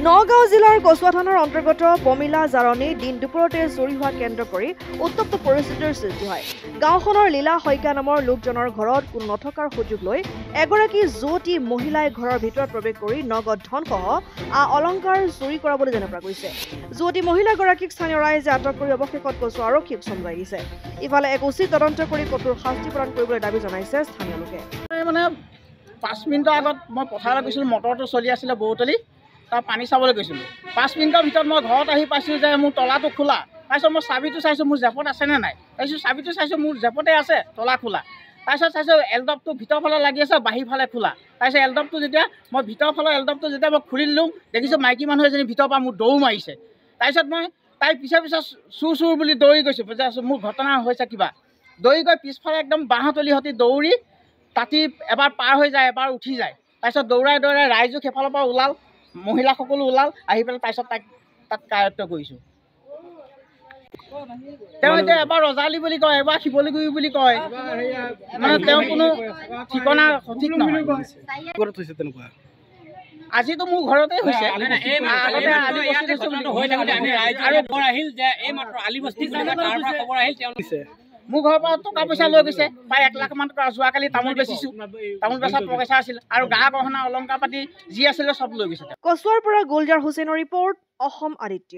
নগাঁও জিলাৰ কচুৱা থানাৰ অন্তৰ্গত পমিলা জাৰণী দিন দুপৰতে চুৰি হোৱা কেন্দ্ৰ কৰি উত্তপ্ত পৰিস্থিতিৰ সৃষ্টি হয়। গাঁওখনৰ লীলা শইকীয়া নামৰ লোকজনৰ ঘৰত কোনো নথকাৰ সুযোগ লৈ এগৰাকী যুৱতী মহিলাই ঘৰৰ ভিতৰত প্ৰৱেশ কৰি নগদ ধনসহ অলংকাৰ চুৰি কৰা বুলি জানিব পৰা গৈছে। যুৱতী মহিলাগৰাকীক স্থানীয় ৰাইজে আটক কৰি অৱশেষত কচুৱা আৰক্ষীক চমুৱাই দিছে। ইফালে এক উচিত তদন্ত কৰি কঠোৰ শাস্তি প্ৰদান কৰিবলৈ দাবী জনাইছে স্থানীয় লোকে। 5 মিনিটৰ আগত মই পথাৰলৈ গৈছিলোঁ, মটৰটো চলি আছিলে বহুতলি, তাৰ পানী চাবলৈ গৈছিলোঁ। 5 মিনিটৰ ভিতৰত মই ঘৰত আহি পাইছোঁ যে মোৰ তলাটো খোলা। তাৰপিছত মই চাবিটো চাইছোঁ মোৰ জেপত আছেনে নাই। তাৰপিছত চাবিটো চাইছোঁ মোৰ জেপতে আছে, তলা খোলা। তাৰপিছত চাইছোঁ এলডপটো ভিতৰৰ ফালে লাগি আছে, বাহিৰ ফালে খোলা। তাৰপিছত এলডপটো যেতিয়া মই ভিতৰৰ ফালৰ এলডপটো যেতিয়া মই খুলি দিলোঁ, দেখিছোঁ মাইকী মানুহ এজনী ভিতৰৰ পৰা মোৰ দৌৰ মাৰিছে। তাৰপিছত মই তাইৰ পিছে চুৰ বুলি দৌৰি গৈছোঁ যে মোৰ ঘটনা হৈছে কিবা। দৌৰি গৈ পিছফালে একদম বাঁহতলি সতি দৌৰি তাতি এবাৰ পাৰ হৈ যায়, এবাৰ উঠি যায়। তাৰপিছত দৌৰাই ৰাইজক সেইফালৰ পৰা ওলাল, মহিলাসকলো ওলাল, আহি পেলাই তাৰপিছত তাত কায়ত্ব কৰিছোঁ। তেওঁ এতিয়া এবাৰ ৰজালি বুলি কয়, এবাৰ শিৱলিগুৰি বুলি কয়, মানে তেওঁ কোনো ঠিকনা সঠিক নহয়। আজিতো মোৰ ঘৰতে হৈছে। মোৰ ঘৰৰ পৰা টকা পইচা লৈ গৈছে, প্ৰায় 1 লাখ মান টকা। যোৱাকালি তামোল বেচিছোঁ, তামোল বেচাত পইচা আছিল আৰু গা গহনা অলংকাৰ পাতি যি আছিলে চব লৈ গৈছে। কচুৱাৰ পৰা গুলজাৰ হুছেইনৰ ৰিপৰ্ট, অসম আদিত্য।